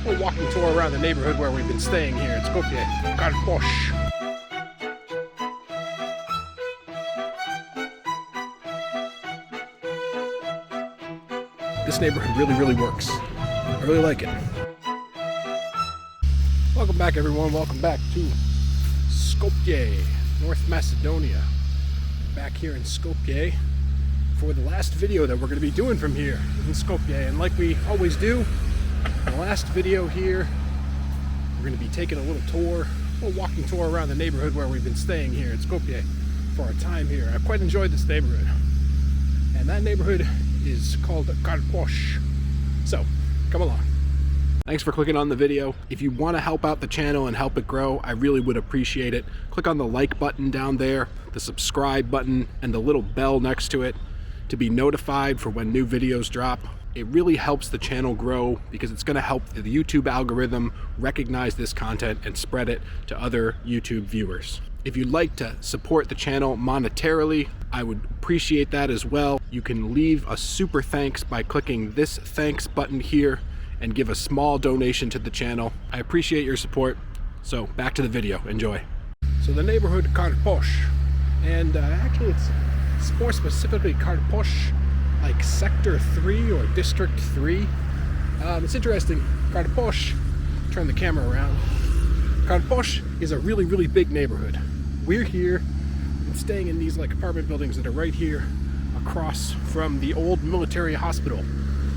a walking tour around the neighborhood where we've been staying here in Skopje, Karposh. This neighborhood really works. I really like it. Welcome back, everyone. Welcome back to Skopje, North Macedonia. Back here in Skopje for the last video that we're going to be doing from here in Skopje. And like we always do, in the last video here, we're going to be taking a little tour, a walking tour around the neighborhood where we've been staying here in Skopje for our time here. I've quite enjoyed this neighborhood. And that neighborhood is called Karposh. So, come along. Thanks for clicking on the video. If you want to help out the channel and help it grow, I really would appreciate it. Click on the like button down there, the subscribe button, and the little bell next to it to be notified for when new videos drop. It really helps the channel grow because it's going to help the YouTube algorithm recognize this content and spread it to other YouTube viewers. If you'd like to support the channel monetarily, I would appreciate that as well. You can leave a super thanks by clicking this thanks button here and give a small donation to the channel. I appreciate your support. So back to the video, enjoy. So the neighborhood Karposh, and actually it's more specifically Karposh, like Sector 3 or District 3. It's interesting, Karposh, turn the camera around. Karposh is a really big neighborhood. We're here staying in these like apartment buildings that are right here across from the old military hospital,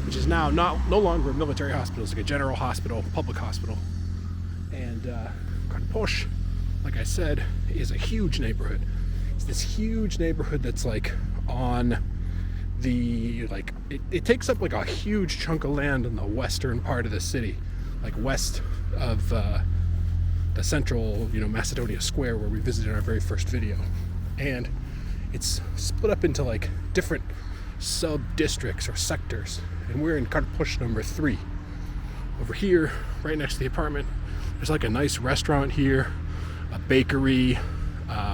which is now no longer a military hospital. It's like a general hospital, public hospital. And Karposh, like I said, is a huge neighborhood. It's this huge neighborhood that's like on the, like, it takes up like a huge chunk of land in the western part of the city, like west of the central, Macedonia Square where we visited in our very first video. And it's split up into like different sub-districts or sectors. And we're in Karposh number 3. Over here, right next to the apartment, there's like a nice restaurant here, a bakery,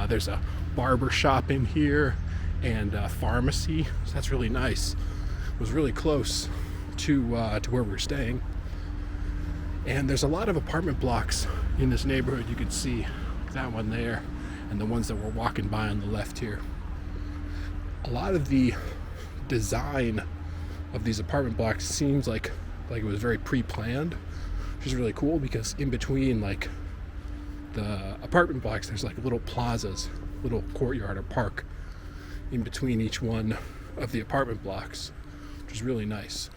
there's a barber shop in here, and a pharmacy. So that's really nice. It was really close to where we're staying. And there's a lot of apartment blocks in this neighborhood. You can see that one there, and the ones that we're walking by on the left here. A lot of the design of these apartment blocks seems like it was very pre-planned, which is really cool because in between like the apartment blocks there's like little plazas, little courtyard or park in between each one of the apartment blocks, which is really nice.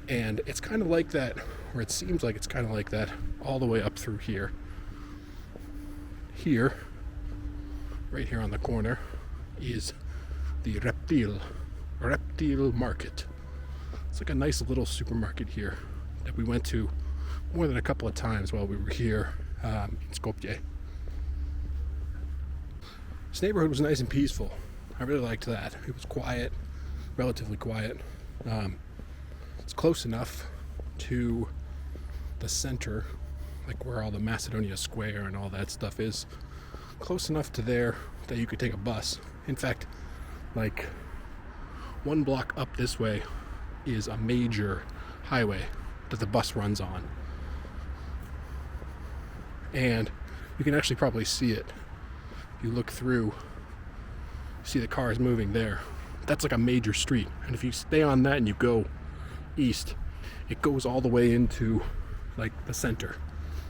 And it's kind of like that, or it seems like it's kind of like that all the way up through here. Here, right here on the corner, is the reptile market. It's like a nice little supermarket here that we went to more than a couple of times while we were here in Skopje. This neighborhood was nice and peaceful. I really liked that. It was quiet, relatively quiet. It's close enough to the center, like where all the Macedonia Square and all that stuff is. Close enough to there that you could take a bus. In fact, like one block up this way is a major highway that the bus runs on. And you can actually probably see it. If you look through, see the cars moving there. That's like a major street. And if you stay on that and you go east, it goes all the way into like the center,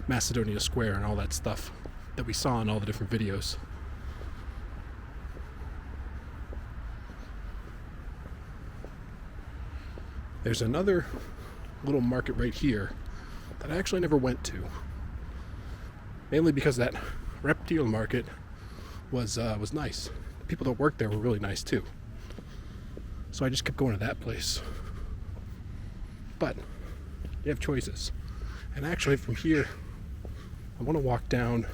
Macedonia Square and all that stuff that we saw in all the different videos. There's another little market right here that I actually never went to, mainly because that reptile market was nice. The people that worked there were really nice too. So I just kept going to that place. But you have choices. And actually from here, I want to walk down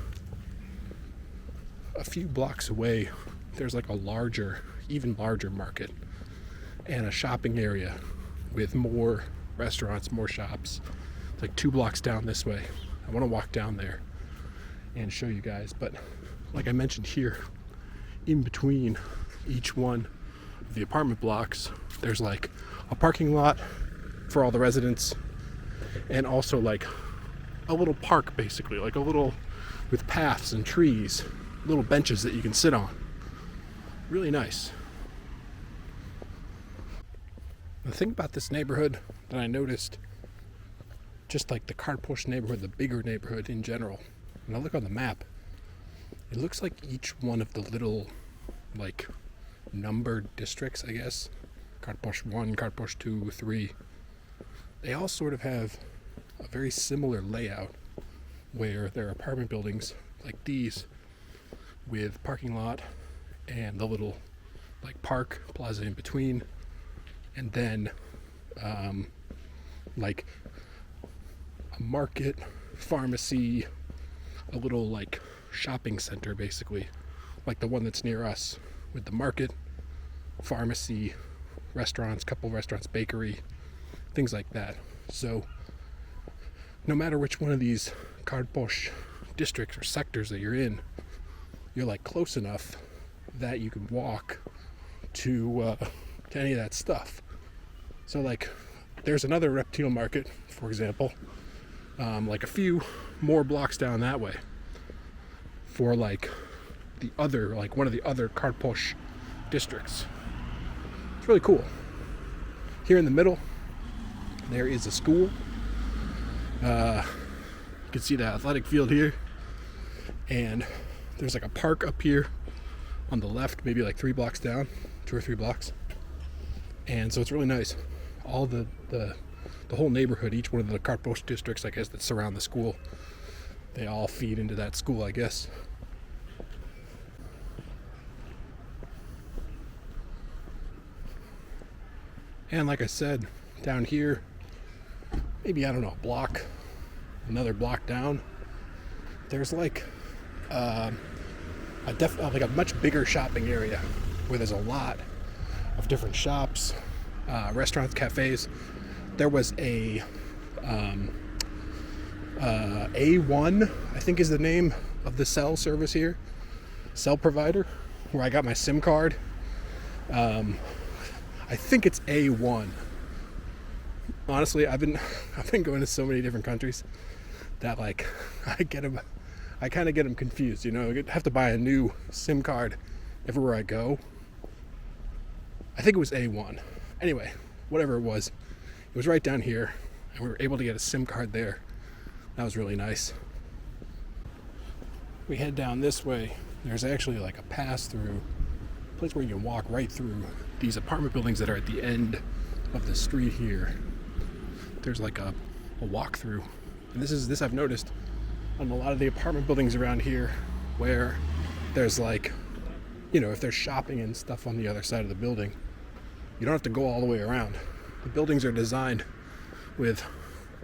a few blocks away. There's like a larger, even larger market and a shopping area with more restaurants, more shops. It's like 2 blocks down this way. I want to walk down there and show you guys. But like I mentioned here, in between each one of the apartment blocks, there's like a parking lot for all the residents, and also like a little park, basically, like a little with paths and trees, little benches that you can sit on. Really nice. The thing about this neighborhood that I noticed, just like the Karposh neighborhood, the bigger neighborhood in general, when I look on the map, it looks like each one of the little like numbered districts, I guess, Karposh 1, Karposh 2, 3, they all sort of have a very similar layout where there are apartment buildings like these with parking lot and the little like park plaza in between, and then like a market, pharmacy, a little like shopping center, basically like the one that's near us, with the market, pharmacy, restaurants, couple restaurants, bakery, things like that. So no matter which one of these Karposh districts or sectors that you're in, you're like close enough that you can walk to any of that stuff. So like there's another reptile market, for example, like a few more blocks down that way, for like the other, like one of the other Karposh districts. It's really cool. Here in the middle there is a school. You can see the athletic field here, and there's like a park up here on the left, maybe like 3 blocks down, 2 or 3 blocks. And so it's really nice. All the whole neighborhood, each one of the Karposh districts, I guess, that surround the school, they all feed into that school, I guess. And like I said, down here, maybe, I don't know, a block, another block down, there's like like a much bigger shopping area where there's a lot of different shops, restaurants, cafes. There was a A1, I think is the name of the cell service here, cell provider, where I got my SIM card. I think it's A1. Honestly, I've been going to so many different countries that like I kind of get them confused, you know. I have to buy a new SIM card everywhere I go. I think it was A1. Anyway, whatever it was right down here, and we were able to get a SIM card there. That was really nice. We head down this way. There's actually like a pass-through place where you can walk right through these apartment buildings that are at the end of the street here. There's like a walk-through, and this I've noticed on a lot of the apartment buildings around here, where there's like, you know, if there's shopping and stuff on the other side of the building, you don't have to go all the way around. The buildings are designed with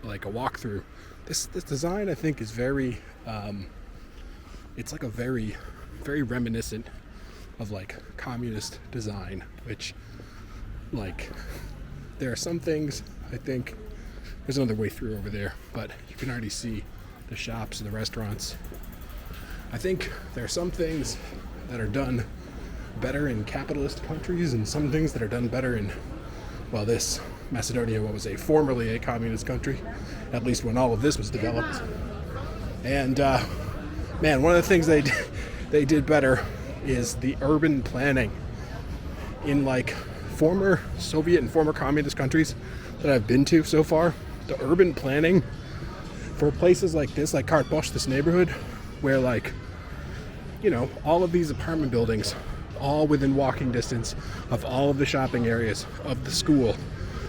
like a walkthrough. This design, I think, is very it's like a very reminiscent of like communist design, which, like, there are some things, I think, there's another way through over there, but you can already see the shops and the restaurants. I think there are some things that are done better in capitalist countries, and some things that are done better in, well, this Macedonia, what was formerly a communist country, at least when all of this was developed. And man, one of the things they did better is the urban planning in like former Soviet and former communist countries that I've been to so far. The urban planning for places like this, like Karposh, this neighborhood, where, like, you know, all of these apartment buildings, all within walking distance of all of the shopping areas, of the school,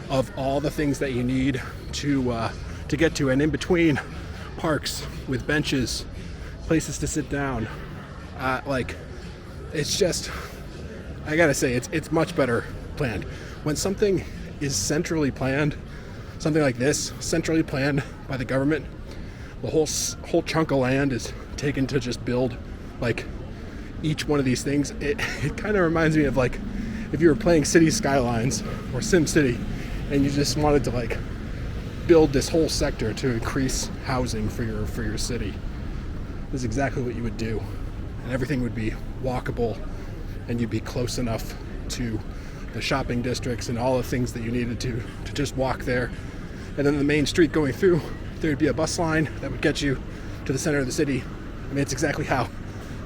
of all the things that you need to get to, and in between, parks with benches, places to sit down. Like, it's just, I gotta say, it's much better planned. When something is centrally planned, something like this, centrally planned by the government, the whole chunk of land is taken to just build like each one of these things. It kind of reminds me of like if you were playing City Skylines or Sim City and you just wanted to like build this whole sector to increase housing for your city. This is exactly what you would do, and everything would be walkable, and you'd be close enough to the shopping districts and all the things that you needed to just walk there. and then the main street going through, there would be a bus line that would get you to the center of the city. I mean, it's exactly how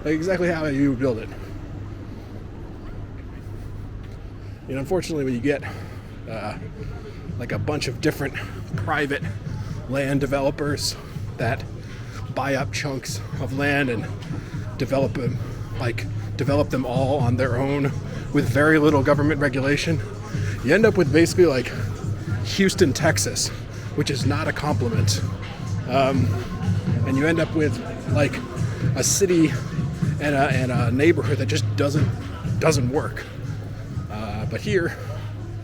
you would build it. And unfortunately, when you get like a bunch of different private land developers that buy up chunks of land and develop them all on their own with very little government regulation, you end up with basically like Houston, Texas, which is not a compliment. And you end up with like a city and a neighborhood that just doesn't work. But here,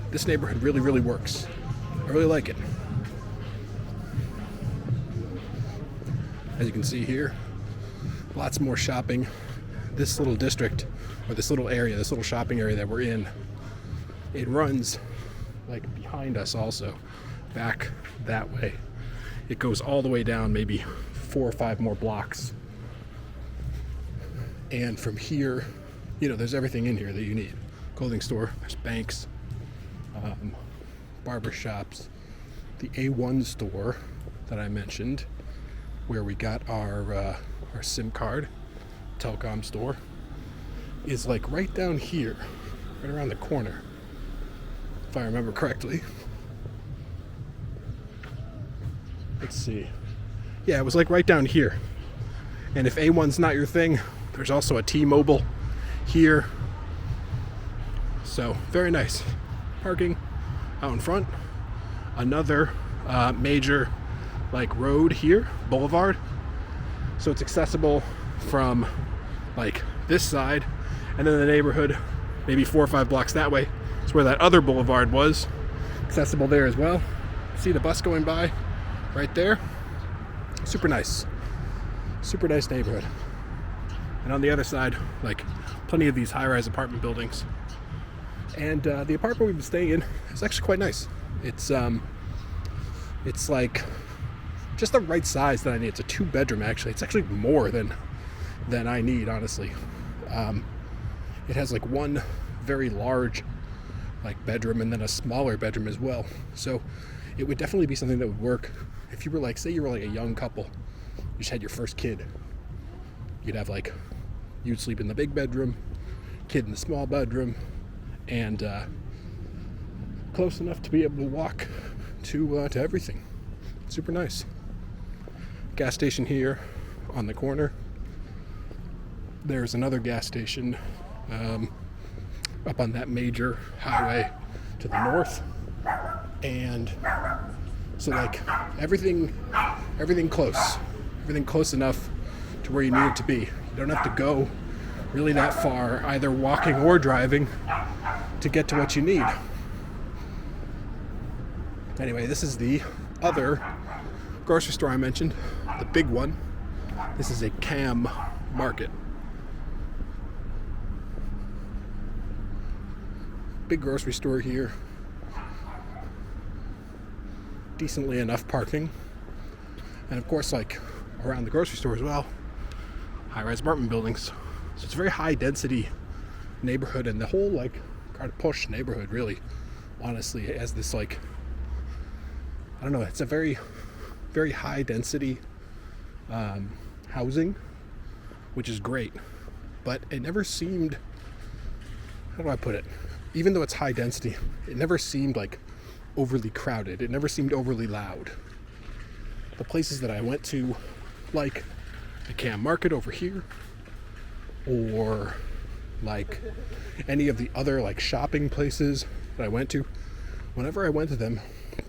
this neighborhood really works. I really like it. As you can see here, lots more shopping. This little district, or this little area, this little shopping area that we're in, it runs like behind us also, back that way. It goes all the way down maybe 4 or 5 more blocks. And from here, there's everything in here that you need. Clothing store, there's banks, barber shops, the A1 store that I mentioned, where we got our SIM card, telecom store, is like right down here, right around the corner, if I remember correctly. Let's see. Yeah, it was like right down here. And if A1's not your thing, there's also a T-Mobile here. So very nice. Parking out in front. Another major like road here, boulevard. So it's accessible from like this side, and then the neighborhood maybe 4 or 5 blocks that way. It's where that other boulevard was. Accessible there as well. See the bus going by right there. Super nice. Super nice neighborhood. And on the other side, like plenty of these high-rise apartment buildings. And the apartment we've been staying in is actually quite nice. It's like just the right size that I need. It's a 2-bedroom actually. It's actually more than I need, honestly. It has like one very large like bedroom and then a smaller bedroom as well. So it would definitely be something that would work if you were like, say you were like a young couple, you just had your first kid. You'd sleep in the big bedroom, kid in the small bedroom, and close enough to be able to walk to everything. Super nice. Gas station here on the corner. There's another gas station up on that major highway to the north, and so like everything close enough to where you need it to be. You don't have to go really that far, either walking or driving, to get to what you need. Anyway, this is the other grocery store I mentioned, the big one. This is a Cam Market. Big grocery store here. Decently enough parking. And of course, like around the grocery store as well, high-rise apartment buildings. So it's a very high density neighborhood, and the whole like Karposh neighborhood really, honestly, has this like, I don't know, it's a very, very high density housing, which is great, but it never seemed, how do I put it? Even though it's high density, it never seemed like overly crowded. It never seemed overly loud. The places that I went to, like the Cam Market over here, or like any of the other like shopping places that I went to, whenever I went to them,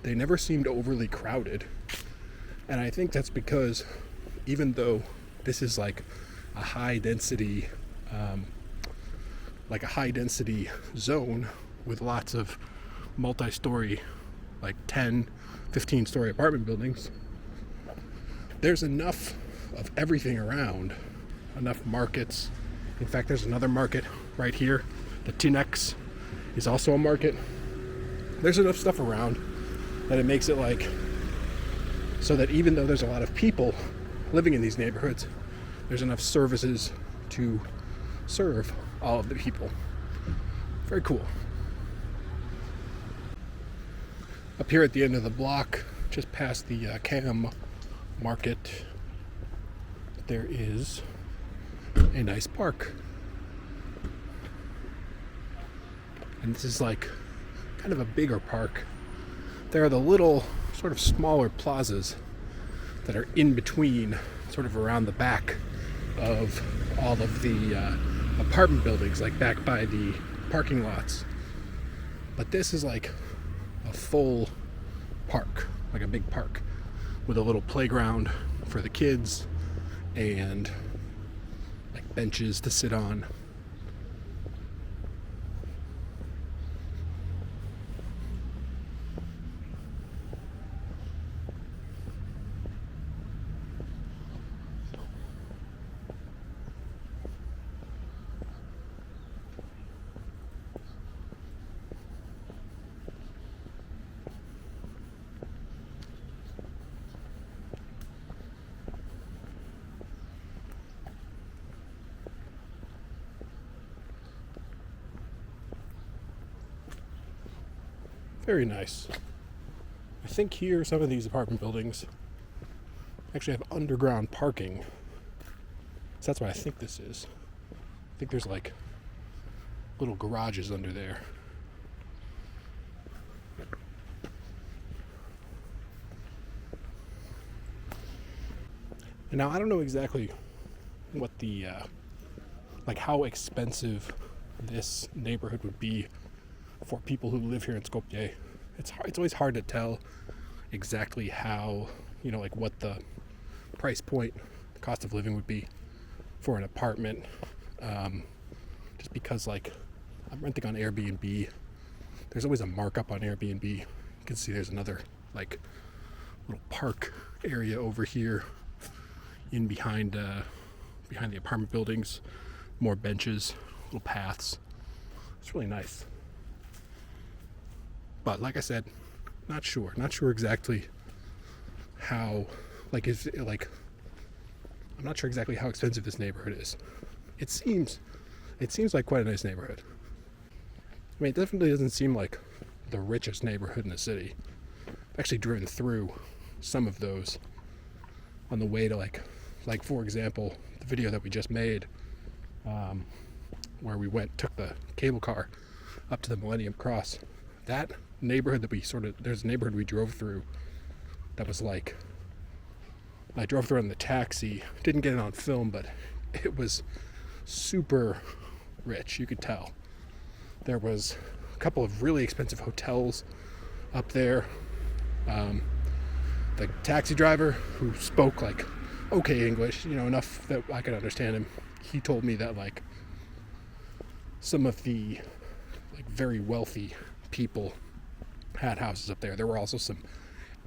they never seemed overly crowded. And I think that's because even though this is like a high density zone with lots of multi-story, like 10, 15-story apartment buildings, there's enough of everything around, enough markets. In fact, there's another market right here. The Tinex is also a market. There's enough stuff around that it makes it like, so that even though there's a lot of people living in these neighborhoods, there's enough services to serve all of the people. Very cool. Up here at the end of the block, just past the Cam market, there is a nice park. And this is like kind of a bigger park. There are the little sort of smaller plazas that are in between, sort of around the back of all of the apartment buildings, like back by the parking lots. But this is like a full park, like a big park with a little playground for the kids and like benches to sit on. Very nice. I think here some of these apartment buildings actually have underground parking. So that's what I think this is. I think there's like little garages under there. And now I don't know exactly what the like how expensive this neighborhood would be for people who live here in Skopje. It's always hard to tell exactly how, like what the price point, the cost of living would be for an apartment. Just because like I'm renting on Airbnb, there's always a markup on Airbnb. You can see there's another like little park area over here in behind the apartment buildings, more benches, little paths. It's really nice. But like I said, not sure exactly how, like, I'm not sure exactly how expensive this neighborhood is. It seems like quite a nice neighborhood. I mean, it definitely doesn't seem like the richest neighborhood in the city. I've actually driven through some of those on the way to like for example, the video that we just made, where we took the cable car up to the Millennium Cross. That neighborhood there's a neighborhood we drove through that was like, I drove through on the taxi, didn't get it on film, but it was super rich, you could tell. There was a couple of really expensive hotels up there. The taxi driver, who spoke like okay English, enough that I could understand him, he told me that like some of the like very wealthy people had houses up there. There were also some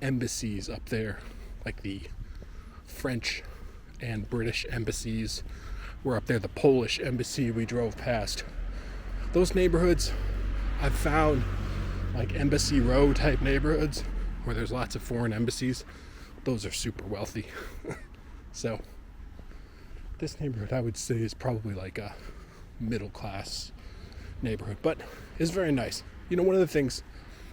embassies up there, like the French and British embassies were up there. The Polish embassy we drove past. Those neighborhoods I've found, like Embassy Row type neighborhoods where there's lots of foreign embassies, those are super wealthy. So this neighborhood I would say is probably like a middle class neighborhood, but it's very nice. One of the things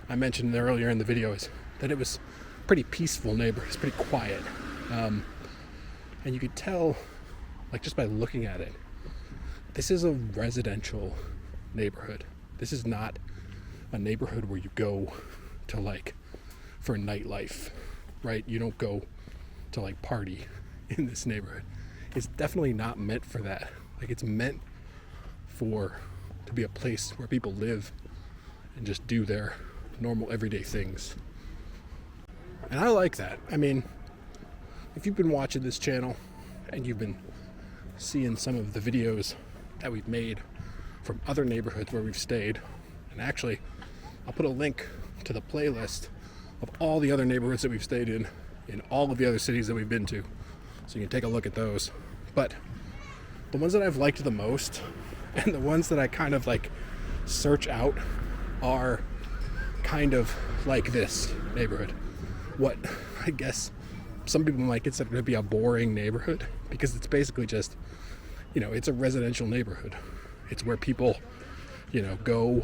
I mentioned earlier in the video is that it was a pretty peaceful neighborhood. It's pretty quiet. And you could tell, like just by looking at it, this is a residential neighborhood. This is not a neighborhood where you go to like for nightlife, right? You don't go to like party in this neighborhood. It's definitely not meant for that. Like it's meant to be a place where people live and just do their normal everyday things. And I like that. I mean, if you've been watching this channel and you've been seeing some of the videos that we've made from other neighborhoods where we've stayed, and actually I'll put a link to the playlist of all the other neighborhoods that we've stayed in all of the other cities that we've been to, so you can take a look at those. But the ones that I've liked the most and the ones that I kind of like search out are kind of like this neighborhood. What I guess some people might consider to be a boring neighborhood, because it's basically just, it's a residential neighborhood. It's where people, go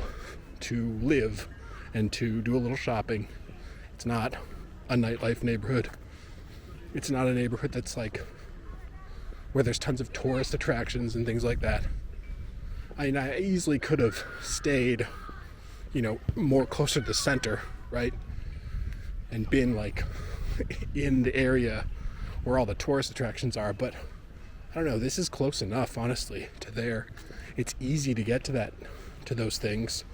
to live and to do a little shopping. It's not a nightlife neighborhood. It's not a neighborhood that's like where there's tons of tourist attractions and things like that. I mean, I easily could have stayed, you know, more closer to the center, right? And been like in the area where all the tourist attractions are, but I don't know, this is close enough, honestly, to there. It's easy to get to those things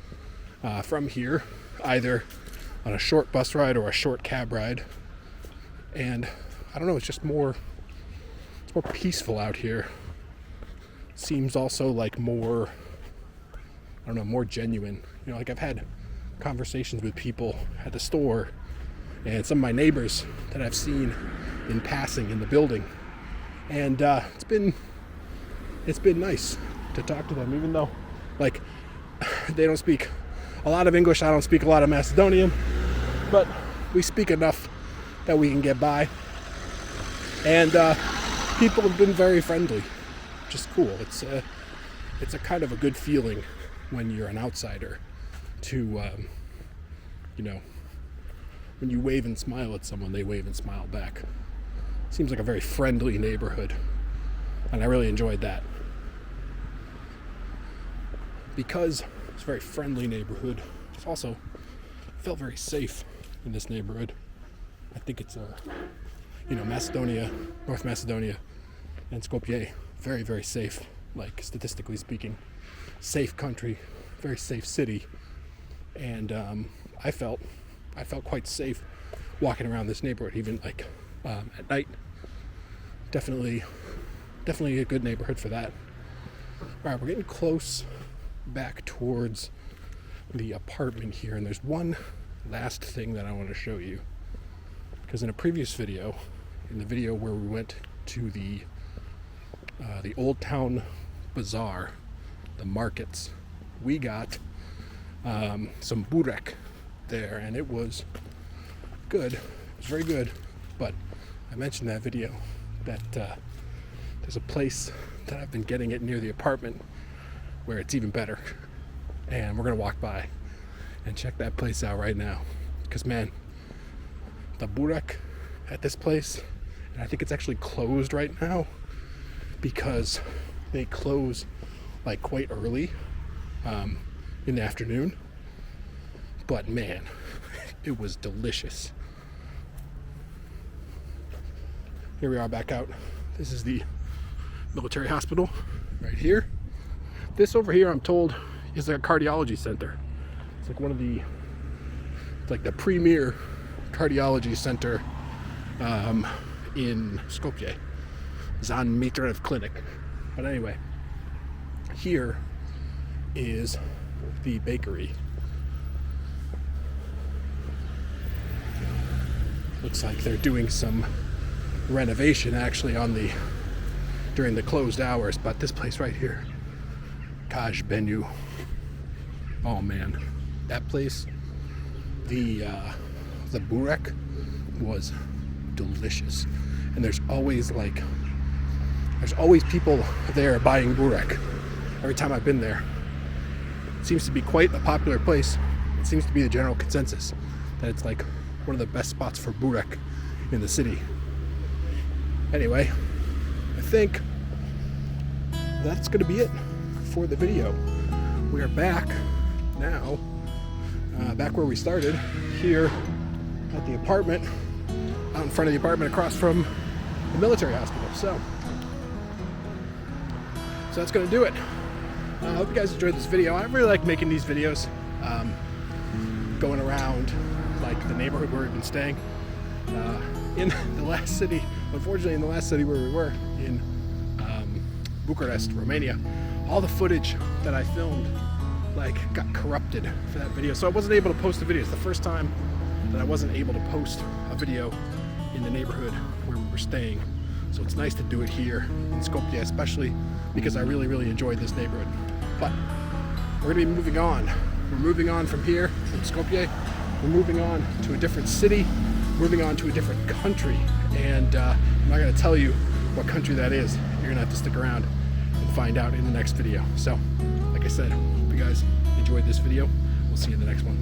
from here, either on a short bus ride or a short cab ride. And I don't know, it's more peaceful out here. Seems also like more, I don't know, more genuine. You know, like I've had conversations with people at the store and some of my neighbors that I've seen in passing in the building. And it's been nice to talk to them, even though like they don't speak a lot of English. I don't speak a lot of Macedonian, but we speak enough that we can get by. And people have been very friendly, which is cool. It's a kind of a good feeling when you're an outsider to, you know, when you wave and smile at someone, they wave and smile back. Seems like a very friendly neighborhood, and I really enjoyed that. Because it's a very friendly neighborhood, it's also felt very safe in this neighborhood. I think it's you know, Macedonia, North Macedonia, and Skopje, very, very safe, like statistically speaking. Safe country, very safe city. And I felt quite safe walking around this neighborhood, even like at night. Definitely a good neighborhood for that. All right, we're getting close back towards the apartment here, and there's one last thing that I want to show you. Because in a previous video, in the video where we went to the Old Town Bazaar, the markets, we got some burek there, and it was good. It was very good. But I mentioned in that video that there's a place that I've been getting it near the apartment where it's even better, and we're gonna walk by and check that place out right now. Because man, the burek at this place, and I think it's actually closed right now because they close like quite early in the afternoon. But man, it was delicious. Here we are back out. This is the military hospital right here. This over here, I'm told, is like a cardiology center. It's like it's like the premier cardiology center in Skopje. Zan Mitrev Clinic. But anyway, here is the bakery. Looks like they're doing some renovation actually during the closed hours, but this place right here, Kaj Benyu. Oh man, that place, the burek was delicious, and there's always people there buying burek. Every time I've been there, it seems to be quite a popular place. It seems to be the general consensus that it's like one of the best spots for burek in the city. Anyway, I think that's going to be it for the video. We are back now, back where we started, here at the apartment, out in front of the apartment across from the military hospital. So that's going to do it. I hope you guys enjoyed this video. I really like making these videos, going around like the neighborhood where we've been staying. In the last city, unfortunately in the last city where we were, in Bucharest, Romania, all the footage that I filmed got corrupted for that video, so I wasn't able to post the video. It's the first time that I wasn't able to post a video in the neighborhood where we were staying. So it's nice to do it here in Skopje, especially because I really, really enjoyed this neighborhood. But we're gonna be moving on. We're moving on from here, from Skopje. We're moving on to a different city, moving on to a different country. And I'm not gonna tell you what country that is. You're gonna have to stick around and find out in the next video. So, like I said, hope you guys enjoyed this video. We'll see you in the next one.